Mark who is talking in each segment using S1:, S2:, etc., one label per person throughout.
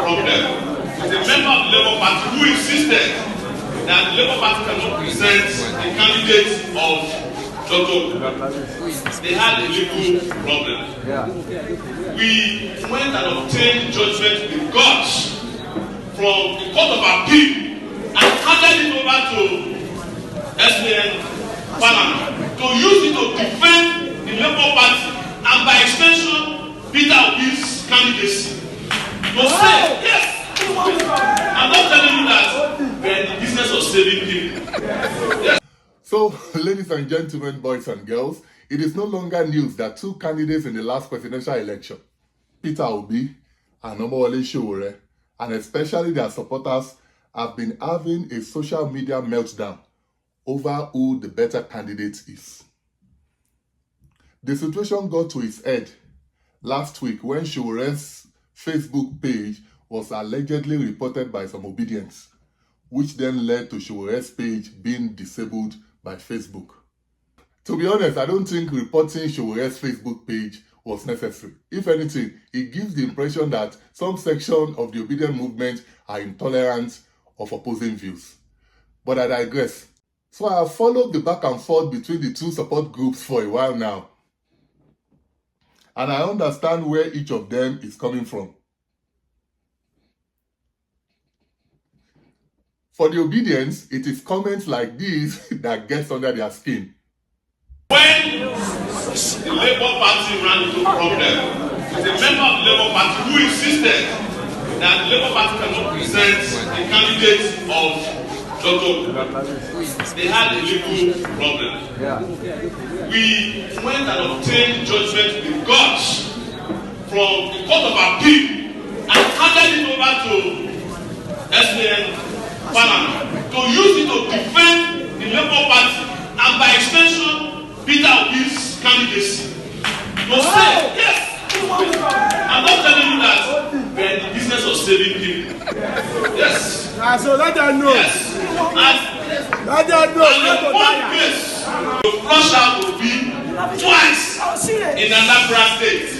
S1: problem. It's a member of the Labour Party who insisted that the Labour Party cannot present a candidate of Dr. They had a legal problem. We went and obtained judgment with God from the Court of Appeal and handed it over to SPN Parliament to use it to defend the Labour Party and by extension Peter Obi's candidacy. To say, yes, I'm not telling you that we're in the business of saving people. Yes.
S2: So, ladies and gentlemen, boys and girls, it is no longer news that two candidates in the last presidential election, Peter Obi and Omoyele Sowore, and especially their supporters, have been having a social media meltdown over who the better candidate is. The situation got to its head last week when Sowore's Facebook page was allegedly reported by some obedience, which then led to Sowore's page being disabled by Facebook. To be honest, I don't think reporting Sowore's Facebook page was necessary. If anything, it gives the impression that some section of the obedient movement are intolerant of opposing views. But I digress. So I have followed the back and forth between the two support groups for a while now, and I understand where each of them is coming from. For the obedience, it is comments like these that gets under their skin.
S1: When the Labour Party ran into a problem, it's a member of the Labour Party who insisted that the Labour Party cannot present a candidate of Dr. They had a legal problem. We went and obtained judgment with God from the Court of Appeal and handed it over to SPN Parliament to use it to defend the Labour Party and by extension Peter Obi's candidacy. To say, yes, I'm not telling you that we're in the business of saving people. Yes.
S3: So let them know.
S1: Yes.
S3: Let them know.
S1: And in one case, you flush out Obi twice in Anambra State.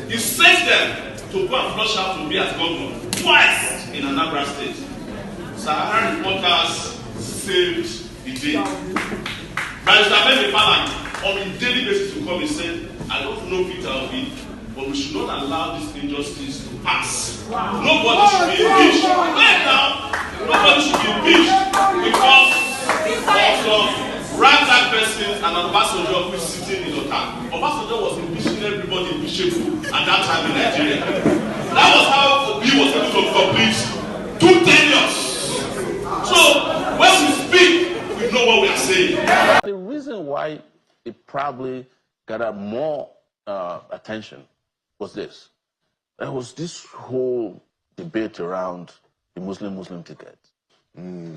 S1: He sent them to go and flush out Obi as governor twice in Anambra State. Sahara reporters saved the day. Barrister Ben Palan on a daily basis to come and say, I don't know Peter Obi, but we should not allow this injustice to pass. Nobody should be impeached. Right now, nobody should be impeached because of some ragtag person and Ambassador who is sitting in Otta. Ambassador was impeaching everybody impeachable at that time in Nigeria. That was how Obi was able to complete 2 tenures. So when we speak, we know what we are saying.
S4: The reason why it probably got more attention was this. There was this whole debate around the Muslim ticket.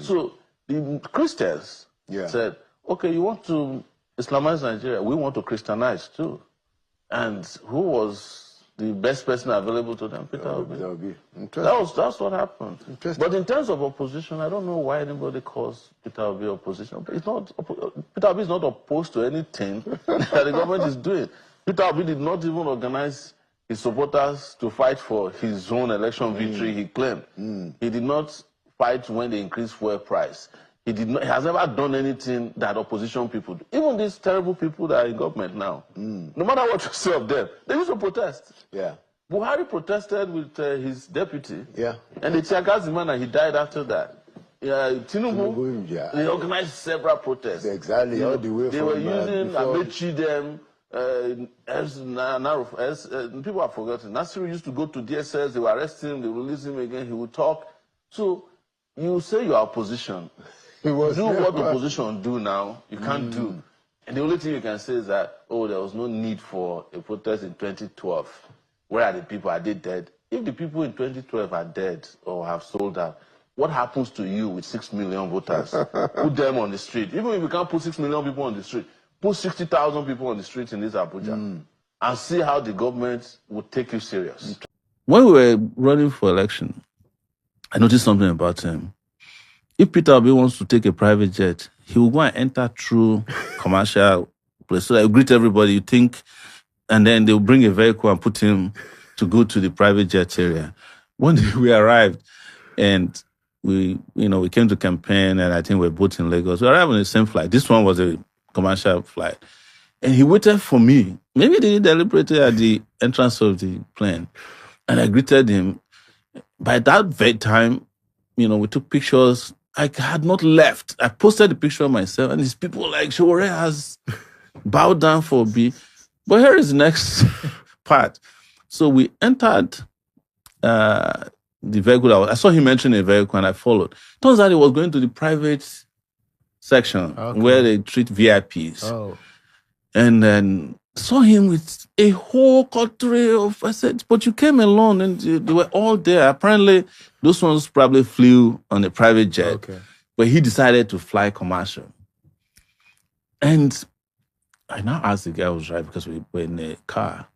S4: So the Christians said, okay, you want to Islamize Nigeria, we want to Christianize too. And who was the best person available to them? Peter Obi. That's what happened. But in terms of opposition, I don't know why anybody calls Peter Obi opposition. But it's not, Peter Obi is not opposed to anything that the government is doing. Peter Obi did not even organize his supporters to fight for his own election victory, he claimed. He did not fight when they increased fuel price. He has never done anything that opposition people do. Even these terrible people that are in government now, no matter what you say of them, they used to protest. Buhari protested with his deputy, and they tear-gassed the man and he died after that. Tinubu, they organized several protests.
S3: Exactly, all the way
S4: they
S3: from
S4: were using Amechi them, people have forgotten. Nasiru used to go to DSS, they would arrest him, they would release him again, he would talk. So you say you are opposition. Do what opposition do now, you can't do. And the only thing you can say is that, oh, there was no need for a protest in 2012. Where are the people? Are they dead? If the people in 2012 are dead or have sold out, what happens to you with 6 million voters? Put them on the street. Even if you can't put 6 million people on the street, put 60,000 people on the street in this Abuja and see how the government would take you serious.
S5: When we were running for election, I noticed something about him. If Peter Obi wants to take a private jet, he will go and enter through commercial place. So he'll greet everybody, you think, and then they'll bring a vehicle and put him to go to the private jet area. one day we arrived and we came to campaign, and I think we're both in Lagos. We arrived on the same flight. This one was a commercial flight. And he waited for me. Maybe they deliberated at the entrance of the plane. And I greeted him. By that very time, we took pictures. I had not left. I posted the picture of myself, and these people like, Sowore has bowed down for Obi. But here is the next part. So we entered the vehicle. I saw him entering a vehicle, and I followed. Turns out he was going to the private section where they treat VIPs.
S3: Oh.
S5: And then saw him with a whole coterie of, I said, but you came alone and they were all there. Apparently, those ones probably flew on a private jet.
S3: Okay.
S5: But he decided to fly commercial. And I now asked the guy who was driving, because we were in a car,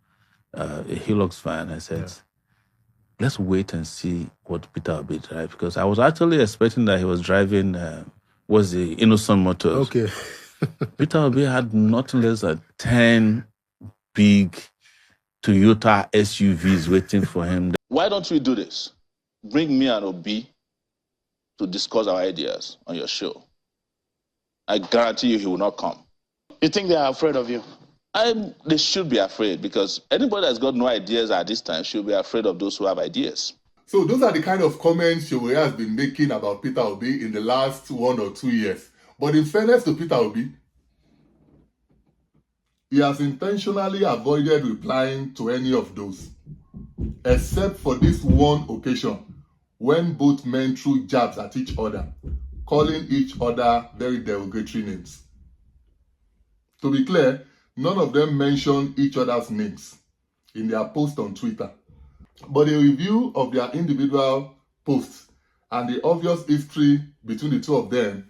S5: a Hilux van. I said, let's wait and see what Peter Obi drive, because I was actually expecting that he was driving, was the Innocent Motors.
S3: Okay.
S5: Peter Obi had nothing less than 10 big Toyota SUVs waiting for him.
S4: Why don't we do this? Bring me and Obi to discuss our ideas on your show. I guarantee you he will not come.
S6: You think they are afraid of you?
S4: They should be afraid, because anybody that's got no ideas at this time should be afraid of those who have ideas.
S2: So those are the kind of comments Sowore has been making about Peter Obi in the last 1 or 2 years. But in fairness to Peter Obi, he has intentionally avoided replying to any of those, except for this one occasion when both men threw jabs at each other, calling each other very derogatory names. To be clear, none of them mentioned each other's names in their post on Twitter. But a review of their individual posts and the obvious history between the two of them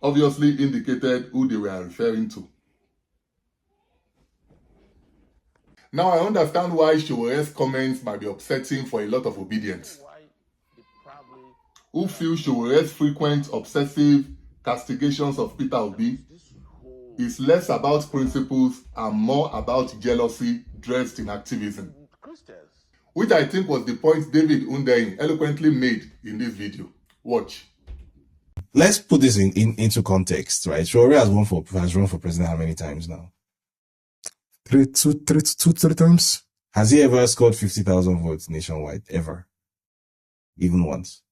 S2: obviously indicated who they were referring to. Now I understand why Sowore's comments might be upsetting for a lot of obedience, who feel Sowore's frequent obsessive castigations of Peter Obi is less about principles and more about jealousy dressed in activism, which I think was the point David Hundeyin eloquently made in this video. Watch.
S7: Let's put this into context, right? Sowore has run for president how many times now? Three times. Has he ever scored 50,000 votes nationwide? Ever? Even once?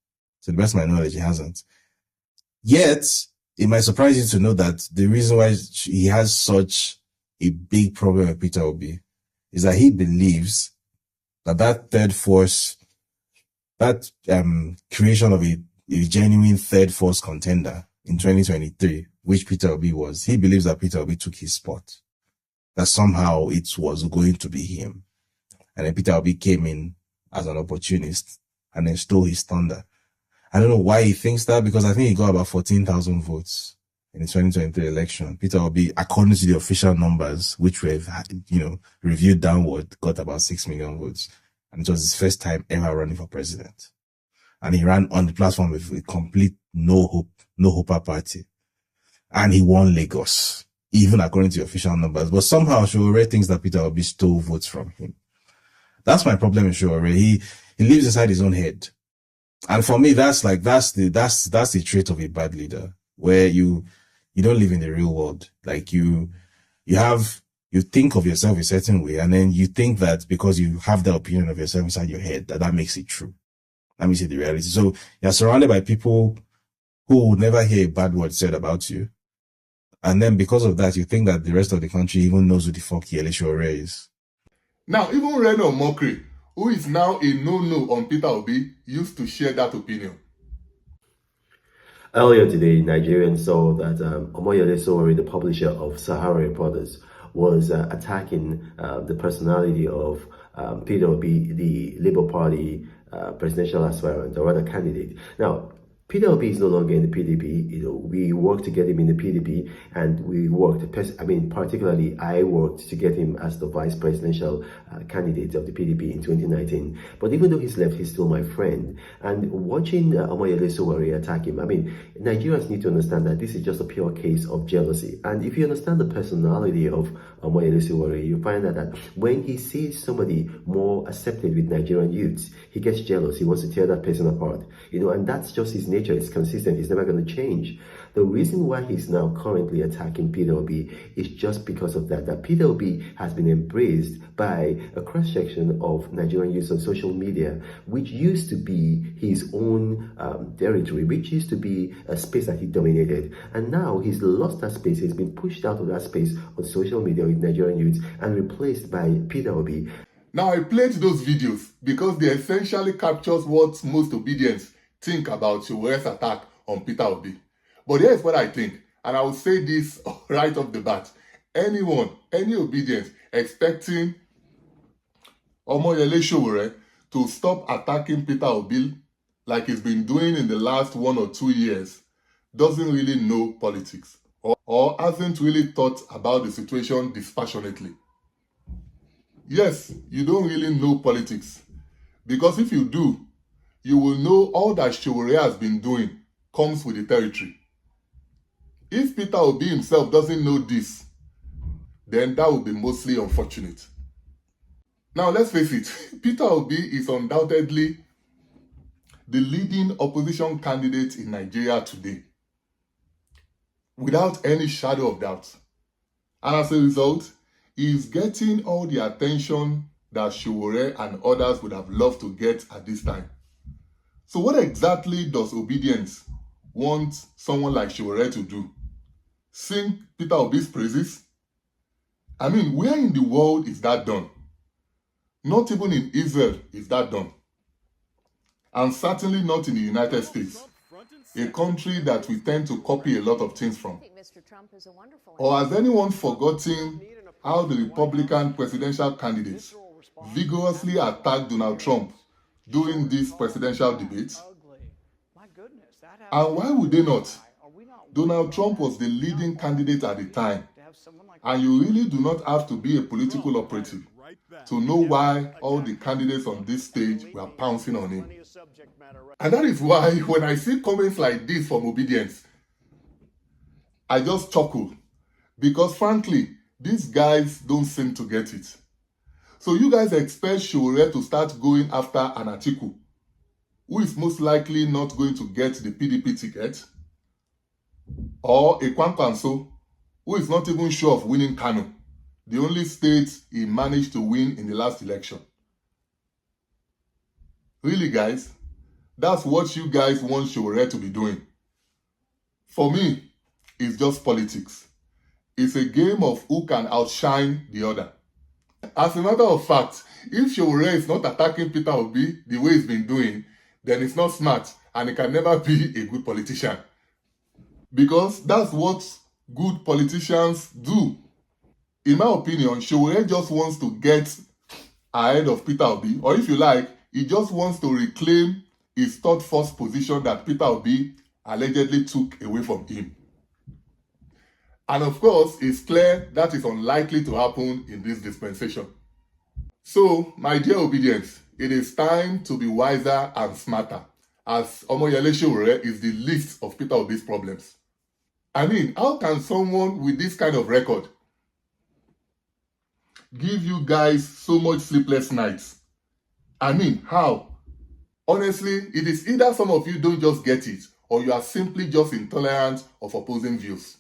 S7: To the best of my knowledge, he hasn't. Yet, it might surprise you to know that the reason why he has such a big problem with Peter Obi is that he believes that third force, that creation of a genuine third force contender in 2023, which Peter Obi was, he believes that Peter Obi took his spot, that somehow it was going to be him. And then Peter Obi came in as an opportunist and then stole his thunder. I don't know why he thinks that, because I think he got about 14,000 votes in the 2023 election. Peter Obi, according to the official numbers, which we've reviewed downward, got about 6 million votes. And it was his first time ever running for president. And he ran on the platform with a complete no hoper party. And he won Lagos, even according to the official numbers. But somehow Sowore thinks that Peter Obi stole votes from him. That's my problem with Sowore. He lives inside his own head. And for me, that's the trait of a bad leader, where you don't live in the real world. Like you think of yourself a certain way, and then you think that because you have that opinion of yourself inside your head, that makes it true. That makes it the reality. So you're surrounded by people who will never hear a bad word said about you. And then because of that, you think that the rest of the country even knows who the fuck Omoyele Sowore is.
S2: Now, even Reno Mokri, who is now a no-no on Peter Obi, used to share that opinion.
S8: Earlier today, Nigerians saw that Omoyele Sowore, the publisher of Sahara Reporters, was attacking the personality of Peter Obi, the Labour Party presidential aspirant, or rather candidate. Now, Peter Obi is no longer in the PDP. We worked to get him in the PDP, and we worked. Particularly, I worked to get him as the vice presidential candidate of the PDP in 2019. But even though he's left, he's still my friend. And watching Omoyele Sowore attack him, Nigerians need to understand that this is just a pure case of jealousy. And if you understand the personality of Omoyele Sowore, you find that when he sees somebody more accepted with Nigerian youths, he gets jealous. He wants to tear that person apart. And that's just his nature. It's consistent. It's never going to change. The reason why he's now currently attacking Peter Obi is just because of that Peter Obi has been embraced by a cross-section of Nigerian youth on social media, which used to be his own territory, which used to be a space that he dominated. And now he's lost that space. He's been pushed out of that space on social media with Nigerian youths and replaced by Peter Obi.
S2: Now, I played those videos because they essentially captures what most Obedience think about Sowore's attack on Peter Obi. But here's what I think, and I will say this right off the bat. Any Obedience expecting Omoyele Sowore to stop attacking Peter Obi like he's been doing in the last 1 or 2 years doesn't really know politics or hasn't really thought about the situation dispassionately. Yes, you don't really know politics, because if you do, you will know all that Sowore has been doing comes with the territory. If Peter Obi himself doesn't know this, then that would be mostly unfortunate. Now, let's face it, Peter Obi is undoubtedly the leading opposition candidate in Nigeria today, without any shadow of doubt. And as a result, he is getting all the attention that Sowore and others would have loved to get at this time. So what exactly does Obedience want someone like Sowore to do? Sing Peter Obi's praises? Where in the world is that done? Not even in Israel is that done. And certainly not in the United States, a country that we tend to copy a lot of things from. Or has anyone forgotten how the Republican presidential candidates vigorously attacked Donald Trump during these presidential debates? And why would they not? Donald Trump was the leading candidate at the time, and you really do not have to be a political operative to know why all the candidates on this stage were pouncing on him. And that is why when I see comments like this from Obedience, I just chuckle, because frankly, these guys don't seem to get it. So you guys expect Sowore to start going after an Atiku, who is most likely not going to get the PDP ticket, or a Kwankwanso, who is not even sure of winning Kano, the only state he managed to win in the last election. Really, guys? That's what you guys want Sowore to be doing. For me, it's just politics. It's a game of who can outshine the other. As a matter of fact, if Sowore is not attacking Peter Obi the way he's been doing, then it's not smart and he can never be a good politician. Because that's what good politicians do. In my opinion, Sowore just wants to get ahead of Peter Obi, or if you like, he just wants to reclaim his third first position that Peter Obi allegedly took away from him. And of course, it's clear that is unlikely to happen in this dispensation. So, my dear Obedience, it is time to be wiser and smarter, as Omoyele Sowore is the least of Peter Obi's problems. How can someone with this kind of record give you guys so much sleepless nights? How? Honestly, it is either some of you don't just get it, or you are simply just intolerant of opposing views.